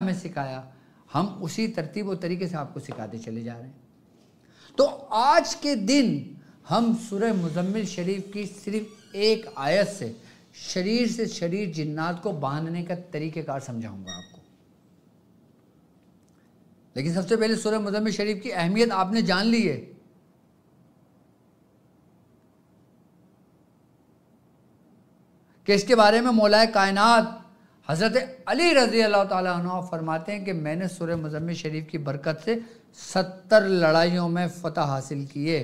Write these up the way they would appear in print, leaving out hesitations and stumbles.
हमें सिखाया, हम उसी तरतीब और तरीके से आपको सिखाते चले जा रहे हैं। तो आज के दिन हम सूरह मुज़म्मिल शरीफ की सिर्फ एक आयत से शरीर जिन्नात को बांधने का तरीक़ेकार समझाऊंगा आपको। लेकिन सबसे पहले सूरह मुज़म्मिल शरीफ की अहमियत आपने जान ली है। कि इसके बारे में मौलाए कायनात हज़रत अली रज़ी अल्लाह ताला अन्हु फरमाते हैं कि मैंने सूरह मुज़म्मिल शरीफ की बरकत से 70 लड़ाइयों में फ़तह हासिल किए।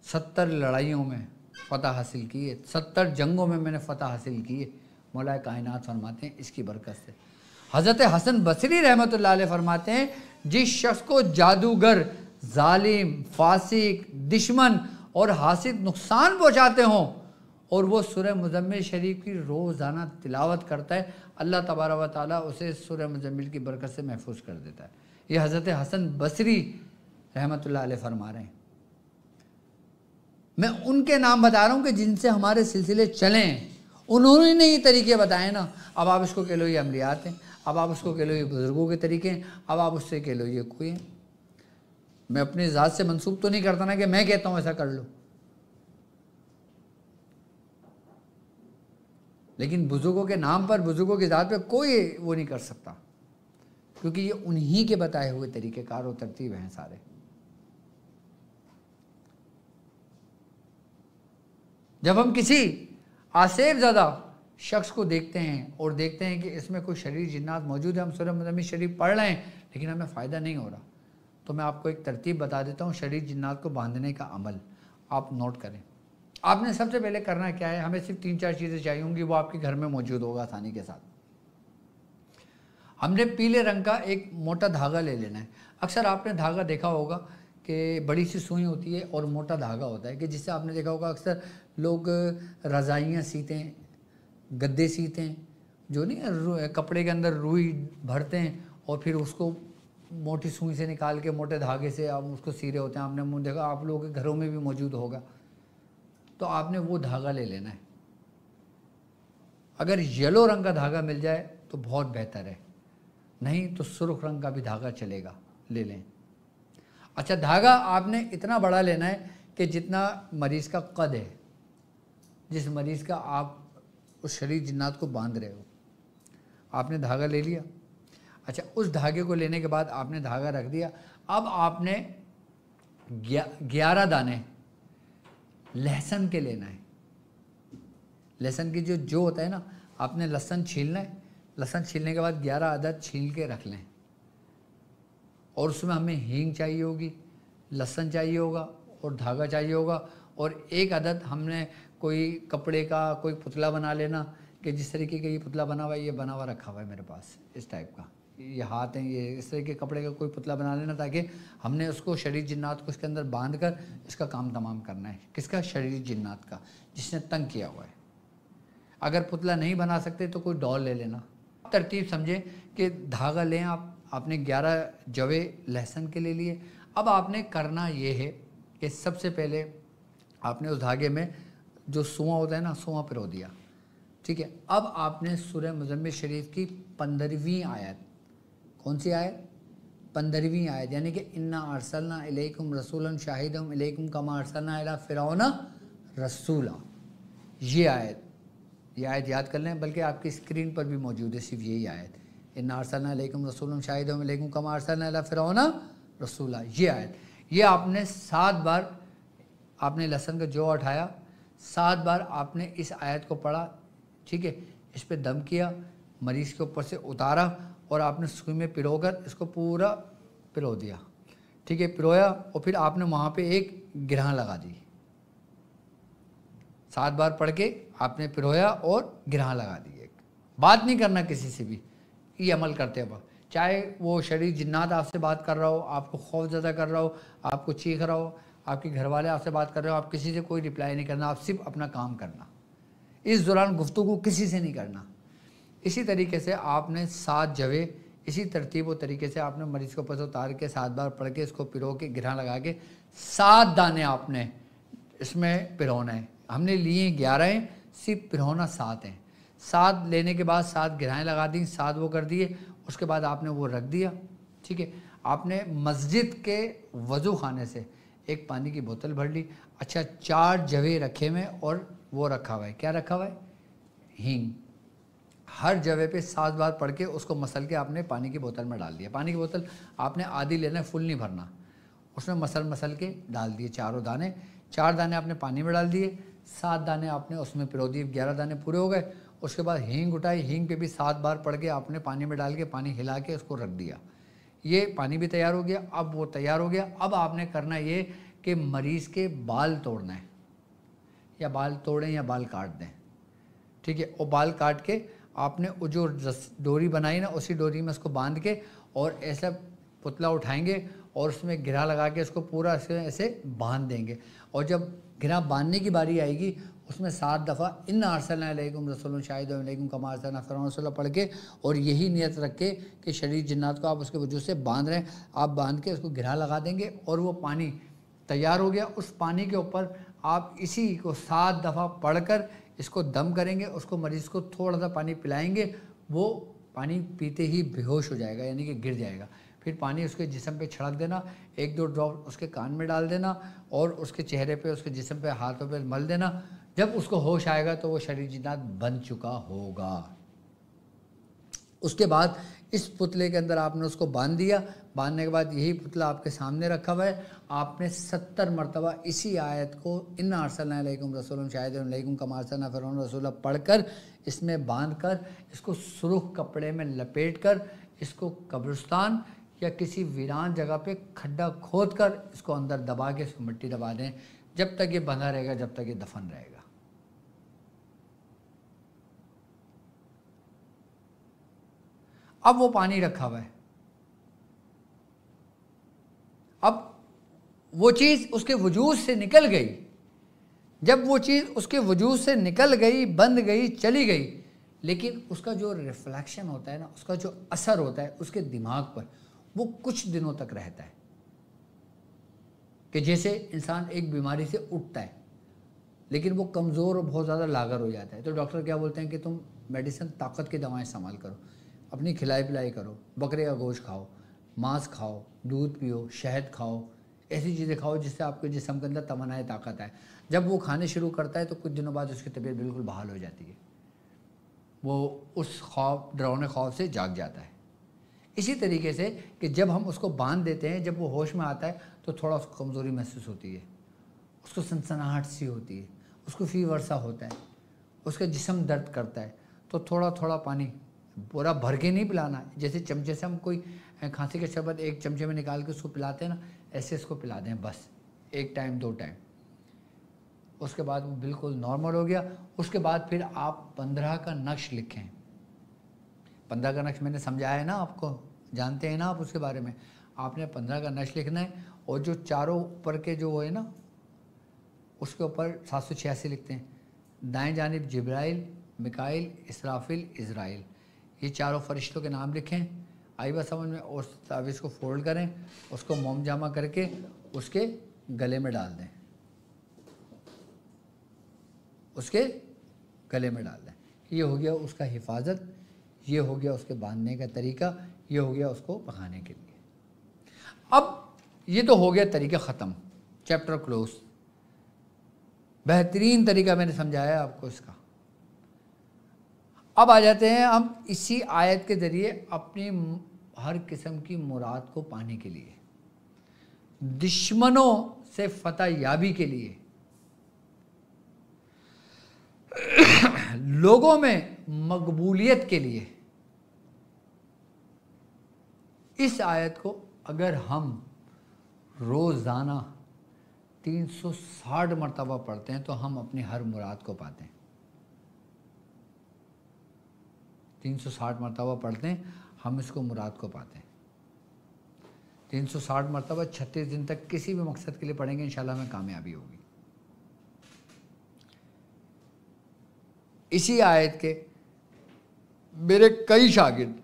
70 लड़ाइयों में फ़तह हासिल किए, 70 जंगों में मैंने फ़तह हासिल किए। मौलाए कायनात फरमाते हैं इसकी बरकत से। हज़रत हसन बसरी रहमतुल्लाह अलैह फरमाते हैं जिस शख्स को जादूगर, जालिम, फासिक, दुश्मन और हासिद नुकसान पहुँचाते हों और वो सूरह मुज़म्मिल शरीफ की रोज़ाना तिलावत करता है, अल्लाह तबारक व तआला उसे सूरह मुज़म्मिल की बरकत से महफूज कर देता है। ये हज़रत हसन बसरी रहमतुल्लाह अलैह फरमा रहे हैं। मैं उनके नाम बता रहा हूँ कि जिनसे हमारे सिलसिले चलें, उन्होंने ये तरीके बताए ना। अब आप इसको कह लो ये अमलियात हैं, अब आप उसको कह लो ये बुज़ुर्गों के तरीके हैं, अब आप उससे कह लो ये कोई है। मैं अपनी ज़ात से मंसूब तो नहीं करता ना कि मैं कहता हूँ ऐसा कर लो, लेकिन बुज़ुर्गों के नाम पर, बुज़ुर्गों की ज़ात पे कोई वो नहीं कर सकता, क्योंकि ये उन्हीं के बताए हुए तरीक़ेकार और तरतीब हैं सारे। जब हम किसी आसेब ज़दा शख्स को देखते हैं और देखते हैं कि इसमें कोई शरीर जिन्नात मौजूद है, हम सूरह मुज़म्मिल शरीफ पढ़ रहे हैं लेकिन हमें फ़ायदा नहीं हो रहा, तो मैं आपको एक तरतीब बता देता हूँ शरीर जिन्नात को बांधने का अमल। आप नोट करें। आपने सबसे पहले करना क्या है, हमें सिर्फ 3-4 चीज़ें चाहिए होंगी, वो आपके घर में मौजूद होगा आसानी के साथ। हमने पीले रंग का एक मोटा धागा ले लेना है। अक्सर आपने धागा देखा होगा कि बड़ी सी सुई होती है और मोटा धागा होता है, कि जिससे आपने देखा होगा अक्सर लोग रज़ाइयाँ सीते हैं, गद्दे सीते हैं, जो नहीं कपड़े के अंदर रुई भरते हैं और फिर उसको मोटी सुई से निकाल के मोटे धागे से आप उसको सी रहे होते हैं। आपने मुँह देखा, आप लोगों के घरों में भी मौजूद होगा। तो आपने वो धागा ले लेना है। अगर येलो रंग का धागा मिल जाए तो बहुत बेहतर है, नहीं तो सुर्ख रंग का भी धागा चलेगा, ले लें। अच्छा, धागा आपने इतना बड़ा लेना है कि जितना मरीज़ का कद है, जिस मरीज़ का आप उस शरीर जिन्नात को बांध रहे हो, आपने धागा ले लिया। अच्छा, उस धागे को लेने के बाद आपने धागा रख दिया। अब आपने 11 दाने लहसुन के लेना है। लहसुन की जो होता है ना, आपने लहसुन छीलना है। लहसुन छीलने के बाद 11 अदद छील के रख लें, और उसमें हमें हींग चाहिए होगी, लहसुन चाहिए होगा और धागा चाहिए होगा। और 1 अदद हमने कोई कपड़े का कोई पुतला बना लेना, कि जिस तरीके का ये पुतला बना हुआ है, ये बना हुआ रखा हुआ है मेरे पास, इस टाइप का, ये हाथ हैं, ये इस तरह के कपड़े का कोई पुतला बना लेना, ताकि हमने उसको शरीर जिन्नात को इसके अंदर बांध कर इसका काम तमाम करना है। किसका? शरीर जिन्नात का, जिसने तंग किया हुआ है। अगर पुतला नहीं बना सकते तो कोई डॉल ले लेना। तरतीब समझे कि धागा लें आपने 11 जवे लहसुन के ले लिए। अब आपने करना ये है कि सबसे पहले आपने उस धागे में जो सुआ होता है ना, सुआ पिरो दिया, ठीक है। अब आपने सूरह मुज़म्मिल शरीफ की 15वीं आयत, कौन सी आयत? 15वीं आयत, यानी कि इन्ना अरसलना इलैकुम रसूलन शाहिदम इलैकुम कमा अरसलना इला फिरौना रसूला, ये आयत याद कर लें, बल्कि आपकी स्क्रीन पर भी मौजूद है सिर्फ यही आयत, इन्ना अरसलना इलैकुम रसूलन शाहिदम इलैकुम कमा अरसलना इला फिरौना रसूला, ये आयत। ये आपने 7 बार आपने लहसुन का जो उठाया, 7 बार आपने इस आयत को पढ़ा, ठीक है। इस पे दम किया, मरीज़ के ऊपर से उतारा और आपने सुई में पिरोकर इसको पूरा पिरो दिया, ठीक है। पिरोया और फिर आपने वहाँ पे एक गिरह लगा दी। 7 बार पढ़ के आपने पिरोया और गिरह लगा दी। एक बात नहीं करना किसी से भी ये अमल करते वक्त, चाहे वो शरीर जिन्नात आपसे बात कर रहा हो, आपको खौफ ज़्यादा कर रहा हो, आपको चीख रहा हो, आपके घर वाले आपसे बात कर रहे हो, आप किसी से कोई रिप्लाई नहीं करना, आप सिर्फ अपना काम करना। इस दौरान गुफ्तगू किसी से नहीं करना। इसी तरीके से आपने 7 जवे इसी तरतीब और तरीके से आपने मरीज़ को ऊपर से उतार के 7 बार पढ़ के इसको पिरो के गिरह लगा के 7 दाने आपने इसमें पिरोना है। हमने लिए 11 हैं, सिर्फ पिरोना 7 हैं। 7 लेने के बाद 7 गिराएँ लगा दी, 7 वो कर दिए, उसके बाद आपने वो रख दिया। ठीक है, आपने मस्जिद के वज़ू खाने से एक पानी की बोतल भर ली। अच्छा, 4 जवे रखे हुए और वो रखा हुआ है, क्या रखा हुआ है, हींग। हर जगह पे 7 बार पढ़ के उसको मसल के आपने पानी की बोतल में डाल दिया। पानी की बोतल आपने आधी लेना है, फुल नहीं भरना। उसमें मसल के डाल दिए 4 दाने। 4 दाने आपने पानी में डाल दिए, 7 दाने आपने उसमें पिरो दिए, 11 दाने पूरे हो गए। उसके बाद हींग उठाई, हींग पे भी 7 बार पढ़ के आपने पानी में डाल के पानी हिला के उसको रख दिया। ये पानी भी तैयार हो गया। अब वो तैयार हो गया, अब आपने करना ये कि मरीज़ के बाल तोड़ना है, या बाल तोड़ें या बाल काट दें। ठीक है, और बाल काट के आपने वो जो डोरी बनाई ना, उसी डोरी में उसको बांध के और ऐसा पुतला उठाएंगे और उसमें गिरा लगा के उसको पूरा ऐसे बांध देंगे। और जब गिरा बांधने की बारी आएगी, उसमें 7 दफ़ा इन्ना अरसलना अलैकुम रसूलन शाहिदन अलैकुम कमा अरसलना फिरौन रसूला पढ़ के, और यही नियत रख के कि शरीर जिन्नात को आप उसके वजूद से बांध रहे हैं, आप बांध के उसको गिरा लगा देंगे और वो पानी तैयार हो गया। उस पानी के ऊपर आप इसी को 7 दफ़ा पढ़कर इसको दम करेंगे, उसको मरीज़ को थोड़ा सा पानी पिलाएंगे, वो पानी पीते ही बेहोश हो जाएगा, यानी कि गिर जाएगा। फिर पानी उसके जिस्म पे छिड़क देना, 1-2 ड्रॉप उसके कान में डाल देना और उसके चेहरे पे, उसके जिस्म पे, हाथों पे मल देना। जब उसको होश आएगा तो वो शरीर जिन्नात बन चुका होगा। उसके बाद इस पुतले के अंदर आपने उसको बांध दिया। बांधने के बाद यही पुतला आपके सामने रखा हुआ है। आपने 70 मरतबा इसी आयत को इन्ना अरसलना अलैकुम रसूलन शाहिदन अलैकुम कमा अरसलना फिरौन रसूला पढ़कर, इसमें बांधकर, इसको सुर्ख कपड़े में लपेटकर, इसको कब्रिस्तान या किसी वीरान जगह पे खड्डा खोद कर इसको अंदर दबा के इसको मिट्टी दबा दें, जब तक ये बंधा रहेगा, जब तक ये दफन रहेगा। अब वो पानी रखा हुआ है, अब वो चीज़ उसके वजूद से निकल गई। जब वो चीज़ उसके वजूद से निकल गई, बंद गई, चली गई, लेकिन उसका जो रिफ्लेक्शन होता है ना, उसका जो असर होता है उसके दिमाग पर, वो कुछ दिनों तक रहता है। कि जैसे इंसान एक बीमारी से उठता है लेकिन वो कमज़ोर और बहुत ज़्यादा लागर हो जाता है, तो डॉक्टर क्या बोलते हैं कि तुम मेडिसिन, ताकत की दवाएं इस्तेमाल करो, अपनी खिलाई पिलाई करो, बकरे का गोश्त खाओ, मांस खाओ, दूध पियो, शहद खाओ, ऐसी चीज़ें खाओ जिससे आपके जिस्म के अंदर तमन्नाए ताकत आए। जब वो खाने शुरू करता है तो कुछ दिनों बाद उसकी तबीयत बिल्कुल बहाल हो जाती है, वो उस खौफ, डरावने खौफ से जाग जाता है। इसी तरीके से कि जब हम उसको बांध देते हैं, जब वो होश में आता है तो थोड़ा उसको कमज़ोरी महसूस होती है, उसको सनसनाहट सी होती है, उसको फीवर सा होता है, उसका जिस्म दर्द करता है, तो थोड़ा थोड़ा पानी पूरा भर के नहीं पिलाना। जैसे चमचे से हम कोई खांसी का शरबत एक चमचे में निकाल के उसको पिलाते हैं ना, ऐसे इसको पिला दें बस, 1 टाइम 2 टाइम। उसके बाद वो बिल्कुल नॉर्मल हो गया। उसके बाद फिर आप 15 का नक्श लिखें। 15 का नक्श मैंने समझाया है ना आपको, जानते हैं ना आप उसके बारे में। आपने 15 का नक्श लिखना है और जो चारों ऊपर के जो है ना, उसके ऊपर 786 लिखते हैं। दाएं जानिब जिब्राइल, मिकाइल, इसराफिल, इज़राइल, ये चारों फरिश्तों के नाम लिखें। आई बात समझ में। और तावीज़ को फोल्ड करें, उसको मोम जामा करके उसके गले में डाल दें, उसके गले में डाल दें। ये हो गया उसका हिफाजत, ये हो गया उसके बांधने का तरीका, ये हो गया उसको पकाने के लिए। अब ये तो हो गया तरीका ख़त्म, चैप्टर क्लोज। बेहतरीन तरीका मैंने समझाया आपको इसका। अब आ जाते हैं हम इसी आयत के ज़रिए अपनी हर किस्म की मुराद को पाने के लिए, दुश्मनों से फतह याबी के लिए, लोगों में मकबूलियत के लिए। इस आयत को अगर हम रोज़ाना 360 मरतबा पढ़ते हैं तो हम अपनी हर मुराद को पाते हैं। 360 मरतबा पढ़ते हैं, हम इसको मुराद को पाते हैं। 360 मरतबा 36 दिन तक किसी भी मकसद के लिए पढ़ेंगे, इंशाल्लाह हमें कामयाबी होगी। इसी आयत के मेरे कई शागिर्द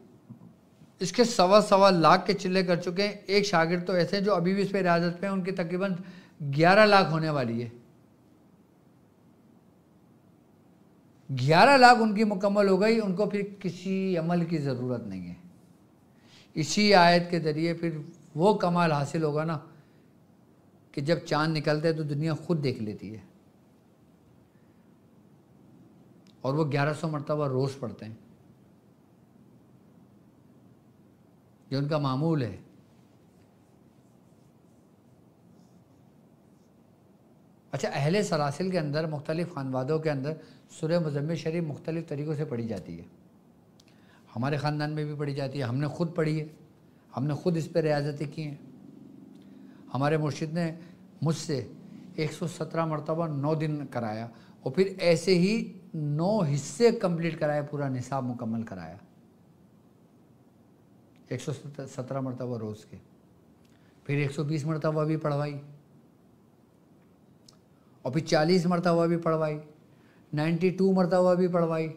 इसके 1.25 लाख के चिल्ले कर चुके हैं। एक शागिर्द तो ऐसे हैं जो अभी भी इस पर रियाजत पे हैं, उनकी तकरीबन 11 लाख होने वाली है। 11 लाख उनकी मुकम्मल हो गई, उनको फिर किसी अमल की ज़रूरत नहीं है। इसी आयत के ज़रिए फिर वो कमाल हासिल होगा ना कि जब चाँद निकलते है तो दुनिया खुद देख लेती है, और वो 1100 मरतबा रोज़ पढ़ते हैं, ये उनका मामूल है। अच्छा, अहले सलासिल के अंदर, मुख्तलिफ़ ख़ानवादों के अंदर सूरह मुज़म्मिल शरीफ मुख्तलिफ़ तरीक़ों से पढ़ी जाती है। हमारे ख़ानदान में भी पढ़ी जाती है, हमने ख़ुद पढ़ी है, हमने ख़ुद इस पर रियाज़तें की हैं। हमारे मुर्शिद ने मुझसे 117 मरतबा 9 दिन कराया, और फिर ऐसे ही 9 हिस्से कंप्लीट कराए, पूरा निसाब मुकम्मल कराया 117 मरतबा रोज़ के। फिर 120 मरतबा भी पढ़वाई, और फिर 40 मरतबा भी पढ़वाई, 92 मरतबा भी पढ़वाई।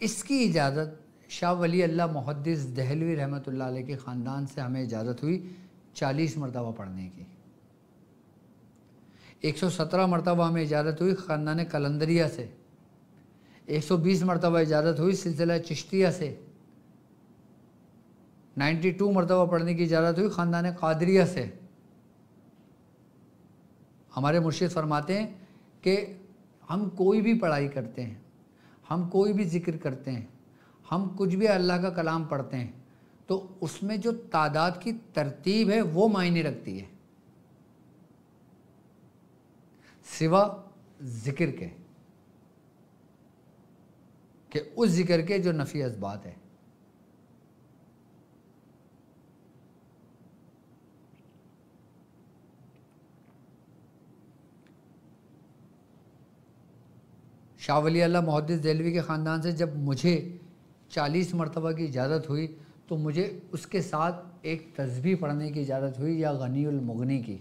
इसकी इजाज़त शाह वली अल्लाह मुहद्दिस दहलवी रहमतुल्लाह अलैह के ख़ानदान से हमें इजाज़त हुई 40 मरतबा पढ़ने की। 117 मरतबा हमें इजाज़त हुई ख़ानदान कलंदरिया से, 120 मरतबा इजाज़त हुई सिलसिला चिश्तिया से, 92 मरतबा पढ़ने की इजाज़त हुई ख़ानदान क़ादरिया से। हमारे मुर्शिद फरमाते हैं कि हम कोई भी पढ़ाई करते हैं, हम कोई भी ज़िक्र करते हैं, हम कुछ भी अल्लाह का कलाम पढ़ते हैं, तो उसमें जो तादाद की तरतीब है वो मायने रखती है, सिवा ज़िक्र के, कि उस ज़िक्र के जो नफ़ी असबात है। शाह वली अल्लाह मुहद्दिस देहलवी के ख़ानदान से जब मुझे 40 मरतबा की इजाज़त हुई, तो मुझे उसके साथ एक तस्बीह पढ़ने की इजाज़त हुई, या गनीउल मुगनी की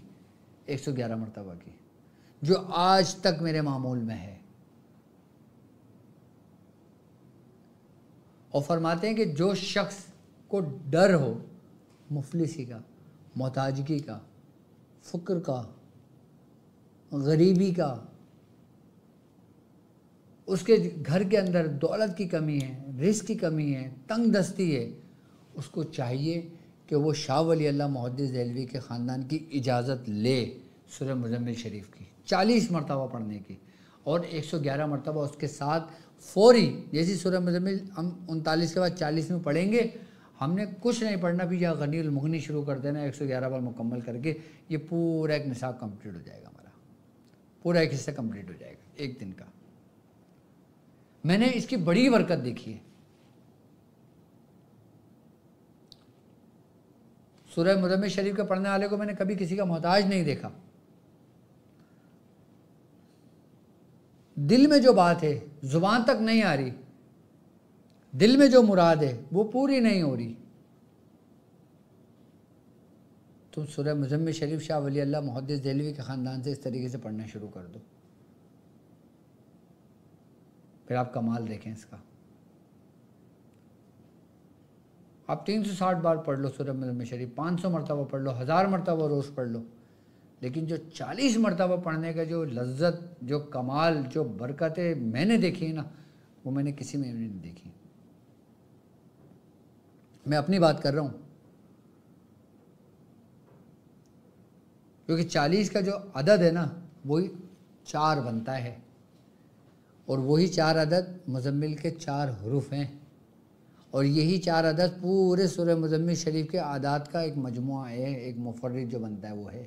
111 मरतबा की, जो आज तक मेरे मामूल में है। और फरमाते हैं कि जो शख्स को डर हो मुफलिसी का, मोहताजगी का, फ़क्र का, गरीबी का, उसके घर के अंदर दौलत की कमी है, रिस्क की कमी है, तंग दस्ती है, उसको चाहिए कि वो शाह वली अल्लाह मुहद्दिस देहलवी के ख़ानदान की इजाज़त ले सूरह मुज़म्मिल शरीफ की 40 मरतबा पढ़ने की, और 111 मरतबा उसके साथ फ़ौरी, जैसी सूरह मुज़म्मिल हम 39 के बाद 40 में पढ़ेंगे, हमने कुछ नहीं पढ़ना, भी या गनीउल मुगनी शुरू कर देना 111 बार मुकम्मल करके, ये पूरा एक निसाब कंप्लीट हो जाएगा, हमारा पूरा एक हिस्सा कंप्लीट हो जाएगा एक दिन का। मैंने इसकी बड़ी बरकत देखी है। सूरह मुज़म्मिल शरीफ के पढ़ने वाले को मैंने कभी किसी का मोहताज नहीं देखा। दिल में जो बात है ज़ुबान तक नहीं आ रही, दिल में जो मुराद है वो पूरी नहीं हो रही, तुम सूरह मुज़म्मिल शरीफ शाह वली अल्लाह मुहद्दिस देहलवी के ख़ानदान से इस तरीके से पढ़ना शुरू कर दो, फिर आप कमाल देखें इसका। आप 360 बार पढ़ लो सूरह मुज़म्मिल शरीफ, 500 मरतबा पढ़ लो, 1000 मरतबा रोज़ पढ़ लो, लेकिन जो 40 मरतबा पढ़ने का जो लज्जत, जो कमाल, जो बरकतें मैंने देखी ना, वो मैंने किसी में नहीं देखी। मैं अपनी बात कर रहा हूँ, क्योंकि 40 का जो अदद है ना, वही 4 बनता है, और वही 4 अदद मुज़म्मिल के 4 हरूफ हैं, और यही 4 अदद पूरे सूरह मुज़म्मिल शरीफ के आदात का एक मजमुआ है, एक मुफर्रिद जो बनता है वो है।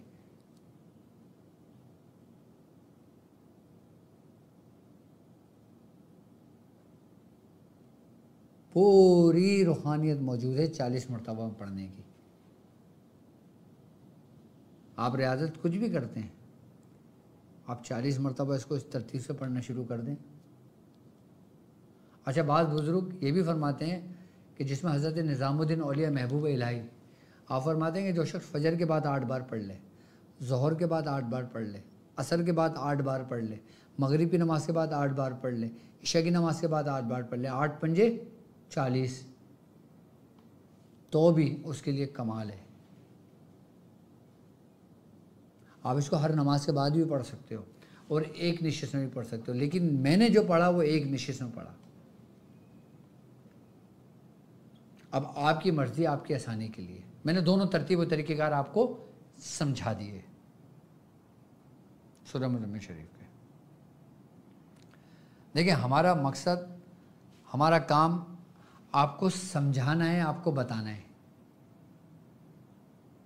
पूरी रूहानियत मौजूद है 40 मरतबा पढ़ने की। आप रियाजत कुछ भी करते हैं, आप 40 मरतबा इसको इस तरतीब से पढ़ना शुरू कर दें। अच्छा, बाज़ बुज़ुर्ग ये भी फरमाते हैं कि जिसमें हज़रत निज़ामुद्दीन औलिया महबूब इलाही, आप फरमाते हैं कि जो शख्स फजर के बाद 8 बार पढ़ ले, ज़ोहर के बाद 8 बार पढ़ ले, असर के बाद 8 बार पढ़ ले, मगरिब की नमाज़ के बाद 8 बार पढ़ ले, इशा की नमाज़ के बाद 8 बार पढ़ ले, 8 पंजे 40, तो भी उसके लिए कमाल है। आप इसको हर नमाज के बाद भी पढ़ सकते हो और एक निश्चित में भी पढ़ सकते हो, लेकिन मैंने जो पढ़ा वो एक निश्चित में पढ़ा। अब आपकी मर्जी, आपकी आसानी के लिए मैंने दोनों तरतीब और तरीक़ेकार आपको समझा दिए सूरह मुज़म्मिल शरीफ के। देखिए, हमारा मकसद, हमारा काम आपको समझाना है, आपको बताना है।